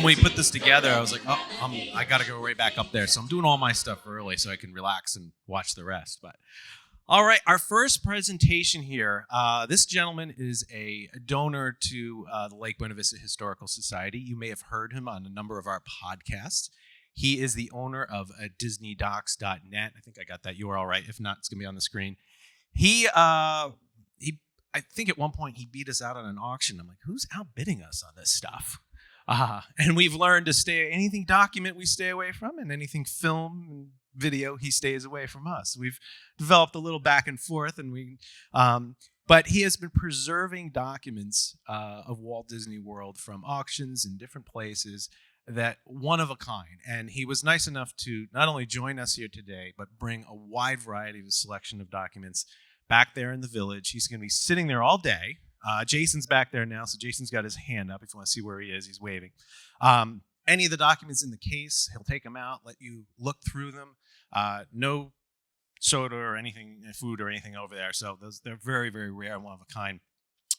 when we put this together, I was like, I got to go right back up there. So I'm doing all my stuff early so I can relax and watch the rest. But all right, our first presentation here. This gentleman is a donor to the Lake Buena Vista Historical Society. You may have heard him on a number of our podcasts. He is the owner of DisneyDocs.net. I think I got that URL right. If not, it's going to be on the screen. I think at one point he beat us out on an auction. I'm like, who's outbidding us on this stuff? And we've learned to anything document we stay away from, and anything film and video he stays away from us. We've developed a little back and forth, and but he has been preserving documents of Walt Disney World from auctions in different places that one of a kind. And he was nice enough to not only join us here today, but bring a wide variety of a selection of documents back there in the village. He's going to be sitting there all day. Jason's back there now, so Jason's got his hand up. If you want to see where he is, he's waving. Any of the documents in the case, he'll take them out, let you look through them. No soda or anything, food or anything over there. So they're very, very rare and one of a kind.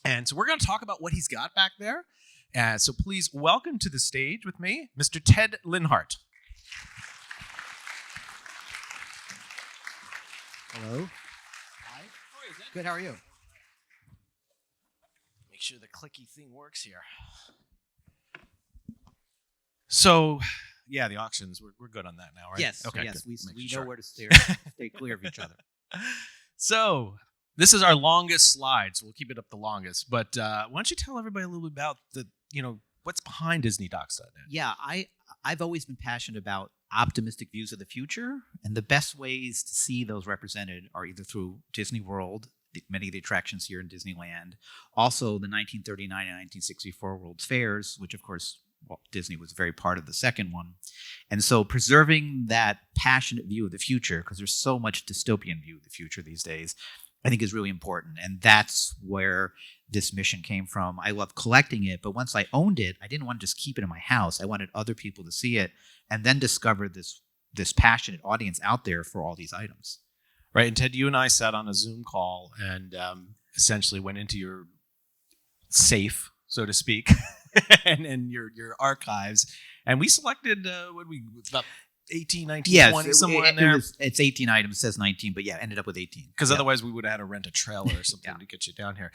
And so we're going to talk about what he's got back there. So please welcome to the stage with me, Mr. Ted Linhart. Hello. Good, how are you? Make sure the clicky thing works here. So, yeah, the auctions, we're good on that now, right? Yes, okay, yes. We know where to stay clear of each other. So, this is our longest slide, so we'll keep it up the longest. But why don't you tell everybody a little bit about what's behind DisneyDocs.net? Yeah, I've always been passionate about optimistic views of the future, and the best ways to see those represented are either through Disney World, many of the attractions here in Disneyland, also the 1939 and 1964 World's Fairs, which of course Disney was very part of the second one. And so preserving that passionate view of the future, because there's so much dystopian view of the future these days, I think is really important. And that's where this mission came from. I love collecting it, but once I owned it, I didn't want to just keep it in my house. I wanted other people to see it, and then discover this passionate audience out there for all these items. Right, and Ted, you and I sat on a Zoom call and essentially went into your safe, so to speak, and your archives, and we selected about 18, 19, 20, somewhere in there. It's 18 items, it says 19, but yeah, ended up with 18. Because otherwise we would have had to rent a trailer or something to get you down here.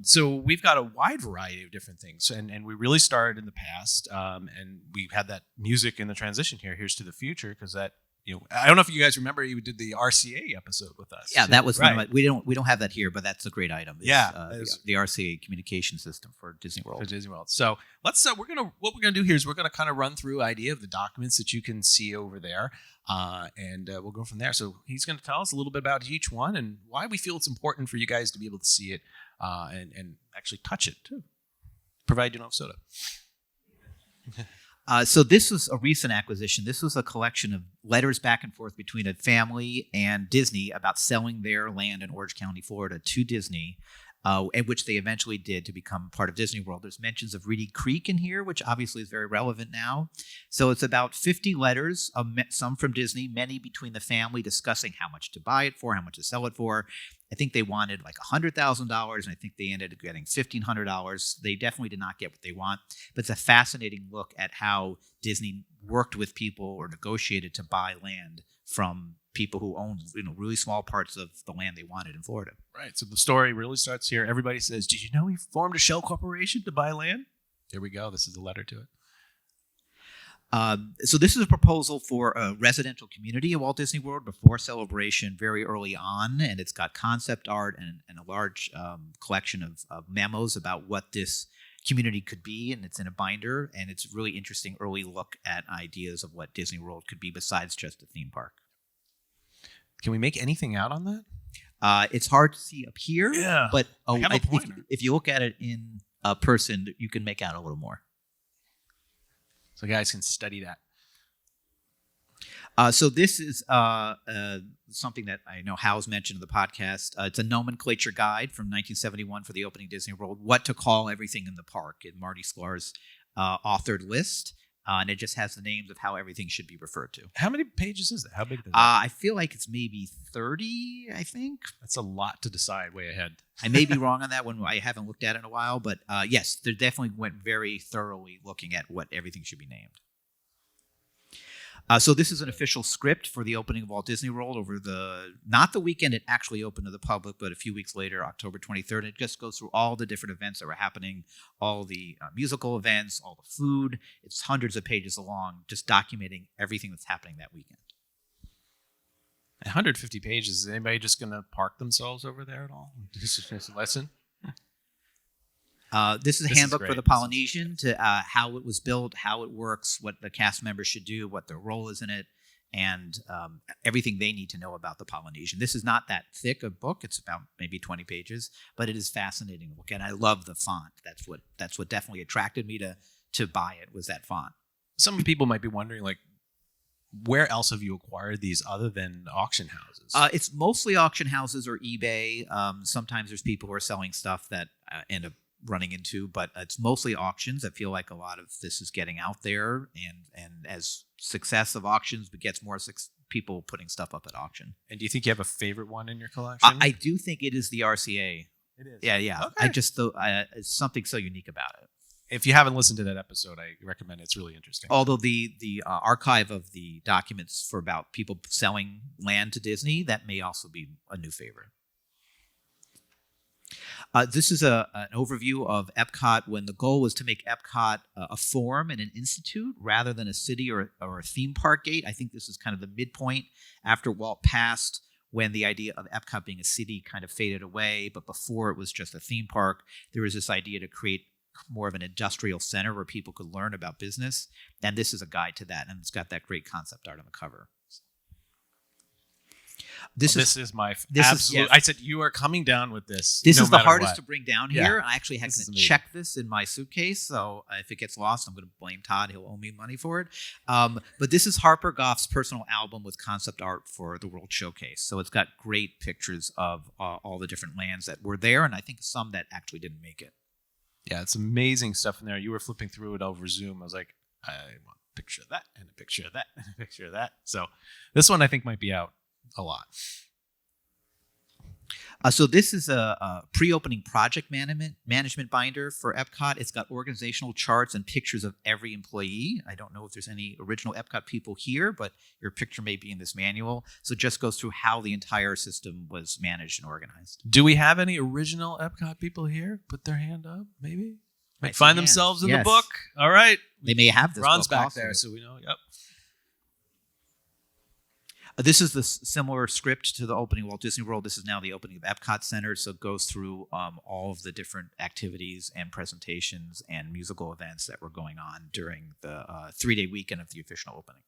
So we've got a wide variety of different things, and we really started in the past, and we had that music in the transition here. Here's to the future, because that. I don't know if you guys remember, you did the RCA episode with us. Yeah, that was one of my, we don't have that here, but that's a great item. It's, the RCA communication system for Disney World. So let's what we're gonna do here is we're gonna kind of run through idea of the documents that you can see over there, and we'll go from there. So he's gonna tell us a little bit about each one and why we feel it's important for you guys to be able to see it and actually touch it too, provided you don't have soda. So this was a recent acquisition. This was a collection of letters back and forth between a family and Disney about selling their land in Orange County, Florida to Disney, and which they eventually did to become part of Disney World. There's mentions of Reedy Creek in here, which obviously is very relevant now. So it's about 50 letters, some from Disney, many between the family, discussing how much to buy it for, how much to sell it for. I think they wanted like $100,000, and I think they ended up getting $1,500. They definitely did not get what they want, but it's a fascinating look at how Disney worked with people or negotiated to buy land from people who owned really small parts of the land they wanted in Florida. Right. So the story really starts here. Everybody says, "Did you know he formed a shell corporation to buy land?" Here we go. This is the letter to it. So this is a proposal for a residential community at Walt Disney World before Celebration very early on, and it's got concept art and a large collection of memos about what this community could be, and it's in a binder, and it's a really interesting early look at ideas of what Disney World could be besides just a theme park. Can we make anything out on that? It's hard to see up here, but if you look at it in person, you can make out a little more. So guys can study that. So this is something that I know Hal's mentioned in the podcast. It's a nomenclature guide from 1971 for the opening Disney World, what to call everything in the park, in Marty Sklar's authored list. and it just has the names of how everything should be referred to. How many pages is that? How big is that? I feel like it's maybe 30, I think. That's a lot to decide way ahead. I may be wrong on that one. I haven't looked at it in a while, but yes, they definitely went very thoroughly looking at what everything should be named. So this is an official script for the opening of Walt Disney World over not the weekend it actually opened to the public, but a few weeks later, October 23rd. It just goes through all the different events that were happening, all the musical events, all the food. It's hundreds of pages long, just documenting everything that's happening that weekend. 150 pages. Is anybody just going to park themselves over there at all? Just a lesson? This is a handbook for great. the Polynesian to how it was built, how it works, what the cast members should do, what their role is in it, and everything they need to know about the Polynesian. This is not that thick a book. It's about maybe 20 pages, but it is fascinating to look at. And I love the font. That's what definitely attracted me to buy it, was that font. Some people might be wondering, like, where else have you acquired these other than auction houses? It's mostly auction houses or eBay. Sometimes there's people who are selling stuff that end up running into, but it's mostly auctions. I feel like a lot of this is getting out there, and as success of auctions begets more people putting stuff up at auction. And do you think you have a favorite one in your collection? I do think it is the RCA. It is. Yeah. Okay. I just thought it's something so unique about it. If you haven't listened to that episode, I recommend it. It's really interesting. Although the archive of the documents for about people selling land to Disney, that may also be a new favorite. This is an overview of Epcot when the goal was to make Epcot a forum and an institute rather than a city or a theme park gate. I think this is kind of the midpoint after Walt passed, when the idea of Epcot being a city kind of faded away. But before it was just a theme park, there was this idea to create more of an industrial center where people could learn about business. And this is a guide to that. And it's got that great concept art on the cover. This is my absolute. I said you are coming down with this. This no is the matter hardest what. to bring down Yeah. here. I actually had to check this in my suitcase, so if it gets lost, I'm going to blame Todd. He'll owe me money for it. But this is Harper Goff's personal album with concept art for the World Showcase. So it's got great pictures of all the different lands that were there, and I think some that actually didn't make it. Yeah, it's amazing stuff in there. You were flipping through it over Zoom. I was like, I want a picture of that and a picture of that and a picture of that. So this one I think might be out a lot. So this is a pre-opening project management binder for Epcot. It's got organizational charts and pictures of every employee. I don't know if there's any original Epcot people here, but your picture may be in this manual. So it just goes through how the entire system was managed and organized. Do we have any original Epcot people here? Put their hand up, maybe? Might Find see themselves in hands. the book. All right. They may have this Ron's book back also. there, so we know. Yep. This is the similar script to the opening of Walt Disney World. This is now the opening of Epcot Center, so it goes through all of the different activities and presentations and musical events that were going on during the 3-day weekend of the official opening.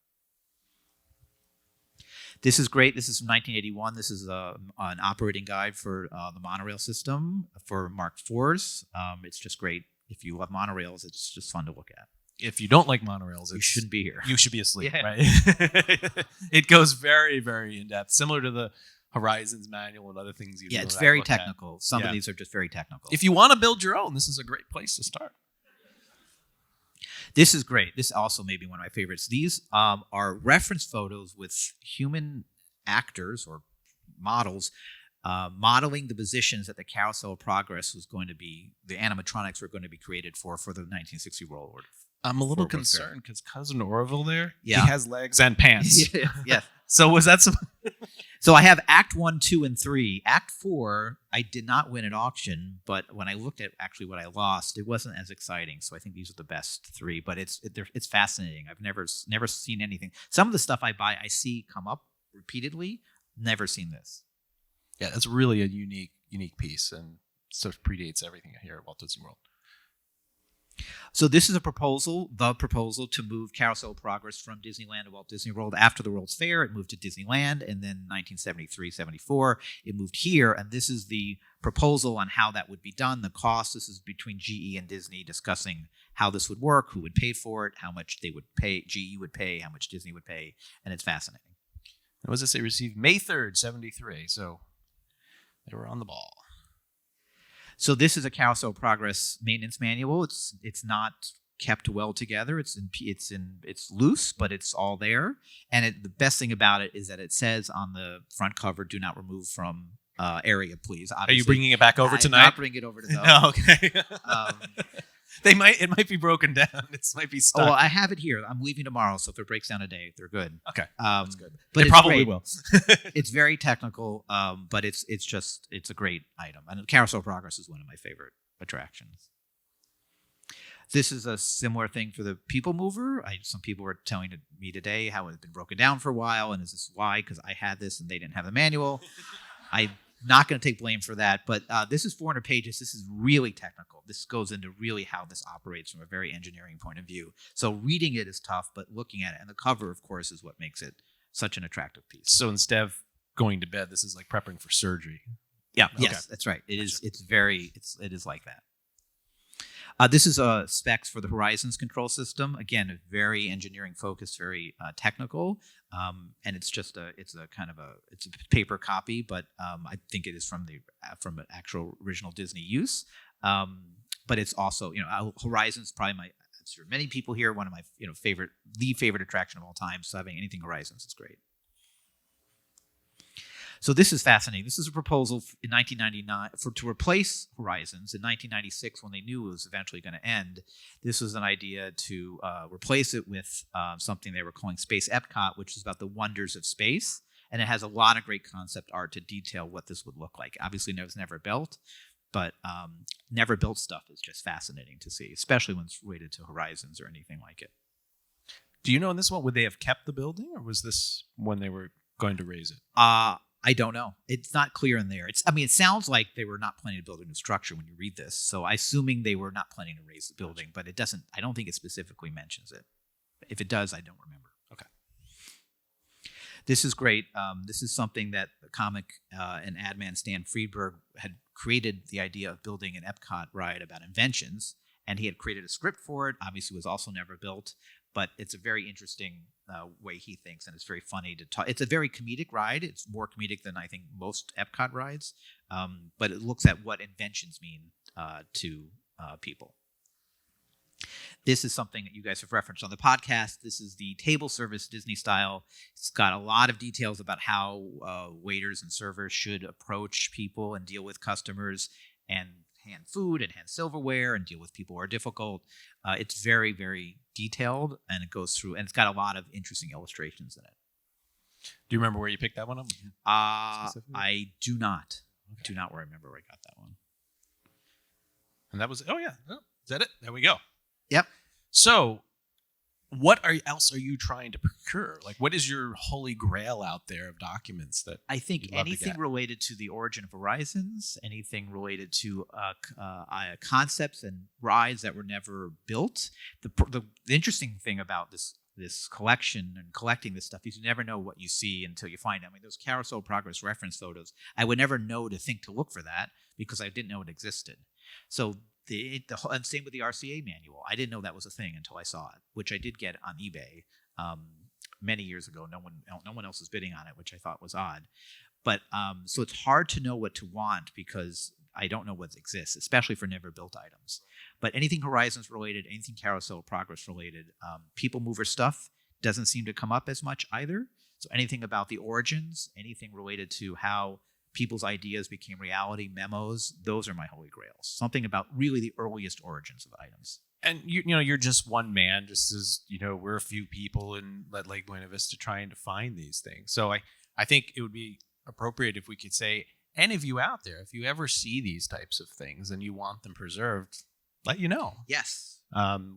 This is great. This is from 1981. This is an operating guide for the monorail system for Mark IVs. It's just great. If you love monorails, it's just fun to look at. If you don't like monorails, You shouldn't be here. You should be asleep, Yeah. right? It goes very, very in depth, similar to the Horizons manual and other things. Yeah, it's very technical. Some Yeah. of these are just very technical. If you want to build your own, this is a great place to start. This is great. This also may be one of my favorites. These are reference photos with human actors or models modeling the positions that the Carousel of Progress was going to be, the animatronics were going to be created for the 1960 World War. I'm a little World War concerned because Cousin Orville there, Yeah. he has legs and pants. Yeah. So was that some? So I have Act 1, 2, and 3. Act 4, I did not win at auction, but when I looked at actually what I lost, it wasn't as exciting. So I think these are the best 3, but it's fascinating. I've never seen anything. Some of the stuff I buy, I see come up repeatedly. Never seen this. Yeah, that's really a unique piece, and sort of predates everything here at Walt Disney World. So this is the proposal to move Carousel of Progress from Disneyland to Walt Disney World. After the World's Fair, it moved to Disneyland, and then 1973-74, it moved here, and this is the proposal on how that would be done, the cost. This is between GE and Disney discussing how this would work, who would pay for it, how much they would pay, GE would pay, how much Disney would pay, and it's fascinating. And what does it say? Received May 3rd, 73, so they were on the ball. So this is a Carousel Progress maintenance manual. It's not kept well together. It's loose, but it's all there. And the best thing about it is that it says on the front cover, "Do not remove from area, please." Obviously, are you bringing it back over tonight? I'm not bringing it over to them. No, okay. It might be broken down. It might be stuck. Oh, well, I have it here. I'm leaving tomorrow, so if it breaks down a day, they're good. Okay, that's good. But it probably great. will. It's very technical, but it's a great item. And Carousel Progress is one of my favorite attractions. This is a similar thing for the People Mover. Some people were telling me today how it had been broken down for a while, and is this why? Because I had this and they didn't have the manual. I'm not going to take blame for that, but this is 400 pages. This is really technical. This goes into really how this operates from a very engineering point of view. So reading it is tough, but looking at it, and the cover, of course, is what makes it such an attractive piece. So instead of going to bed, this is like prepping for surgery. Yeah. Okay. Yes, that's right. It is. It is like that. This is specs for the Horizons control system. Again, very engineering focused, very technical, and it's a paper copy, but I think it is from an actual original Disney use. But it's also, Horizons probably for many people here, one of my favorite attraction of all time. So having anything Horizons is great. So this is fascinating. This is a proposal in 1999 to replace Horizons in 1996 when they knew it was eventually going to end. This was an idea to replace it with something they were calling Space Epcot, which is about the wonders of space. And it has a lot of great concept art to detail what this would look like. Obviously, it was never built, but never built stuff is just fascinating to see, especially when it's related to Horizons or anything like it. Do you know in this one, would they have kept the building, or was this when they were going to raise it? I don't know. It's not clear in there. It sounds like they were not planning to build a new structure when you read this. So I'm assuming they were not planning to raise the building, but it doesn't. I don't think it specifically mentions it. If it does, I don't remember. Okay. This is great. This is something that the comic and ad man Stan Friedberg had created the idea of building an Epcot ride about inventions, and he had created a script for it. Obviously, it was also never built, but it's a very interesting way he thinks, and it's very funny to talk. It's a very comedic ride. It's more comedic than I think most Epcot rides, but it looks at what inventions mean to people. This is something that you guys have referenced on the podcast. This is the table service Disney style. It's got a lot of details about how waiters and servers should approach people and deal with customers and hand food and hand silverware and deal with people who are difficult. It's very, very detailed, and it goes through, and it's got a lot of interesting illustrations in it. Do you remember where you picked that one up? I do not. Okay. Do not remember where I got that one. And that was, is that it? There we go. Yep. So what else are you trying to procure? Like, what is your holy grail out there of documents that I think anything related to the origin of Horizons, anything related to concepts and rides that were never built. The interesting thing about this collection and collecting this stuff is you never know what you see until you find it. I mean, those Carousel Progress reference photos, I would never know to think to look for that because I didn't know it existed. So and same with the RCA manual. I didn't know that was a thing until I saw it, which I did get on eBay many years ago. No one else was bidding on it, which I thought was odd. But so it's hard to know what to want because I don't know what exists, especially for never built items. But anything Horizons related, anything Carousel Progress related, People Mover stuff doesn't seem to come up as much either. So anything about the origins, anything related to how people's ideas became reality, memos, those are my holy grails. Something about really the earliest origins of items. And you're just one man, just as we're a few people in Lake Buena Vista trying to find these things. So I think it would be appropriate if we could say, any of you out there, if you ever see these types of things and you want them preserved, let you know. Yes.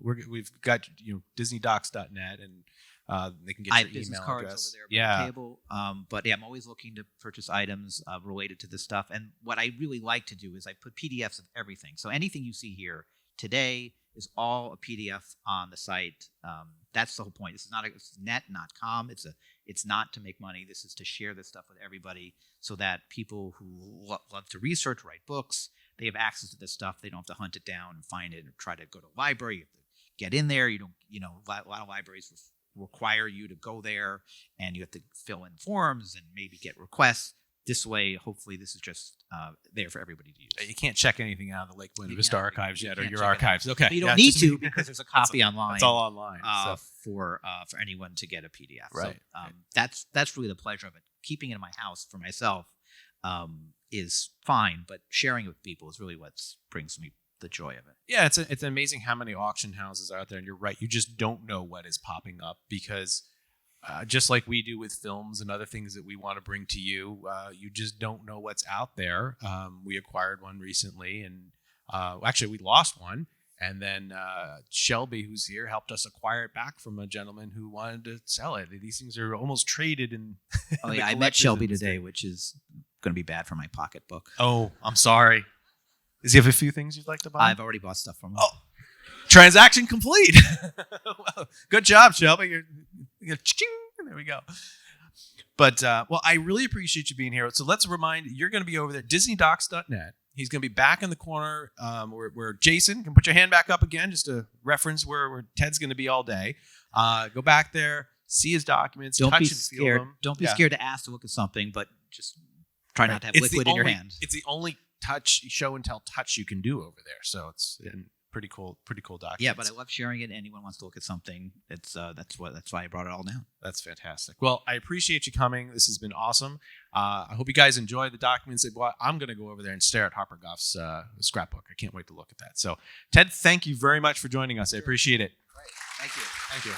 We've got DisneyDocs.net, and they can get I your have business email cards address. over there by the table. But I'm always looking to purchase items related to this stuff. And what I really like to do is I put PDFs of everything. So anything you see here today is all a PDF on the site. That's the whole point. This is not it's net, not com. It's not to make money. This is to share this stuff with everybody so that people who love to research, write books, they have access to this stuff. They don't have to hunt it down and find it or try to go to a library. You have to get in there. A lot of libraries require you to go there and you have to fill in forms and maybe get requests. this way, hopefully, this is just there for everybody to use. You can't check anything out of the Lake Buena Vista archives yet, or your check it archives. Okay, But you don't need to because there's a copy online. It's all online. For anyone to get a PDF. Right. So that's really the pleasure of it. Keeping it in my house for myself is fine, but sharing it with people is really what brings me the joy of it. Yeah, it's amazing how many auction houses are out there, and you're right. You just don't know what is popping up because just like we do with films and other things that we want to bring to you, you just don't know what's out there. We acquired one recently, and actually we lost one. And then Shelby, who's here, helped us acquire it back from a gentleman who wanted to sell it. These things are almost traded in. Oh yeah, I met Shelby today, which is going to be bad for my pocketbook. Oh, I'm sorry. Does he have a few things you'd like to buy? I've already bought stuff from him. Oh, transaction complete. Well, good job, Shelby. There we go. But, well, I really appreciate you being here. So let's remind you, you're going to be over there at DisneyDocs.net. He's going to be back in the corner where Jason can put your hand back up again, just to reference where Ted's going to be all day. Go back there, see his documents, Don't touch be and feel scared. them. Don't be scared to ask to look at something, but just try not to have liquid in your hand. It's the only show and tell touch you can do over there. So it's pretty cool documents. Yeah, but I love sharing it. Anyone wants to look at something, it's that's why I brought it all down. That's fantastic. Well, I appreciate you coming. This has been awesome. I hope you guys enjoy the documents they bought. I'm going to go over there and stare at Harper Goff's scrapbook. I can't wait to look at that. So, Ted, thank you very much for joining us. I appreciate it. Great. Thank you. Thank you.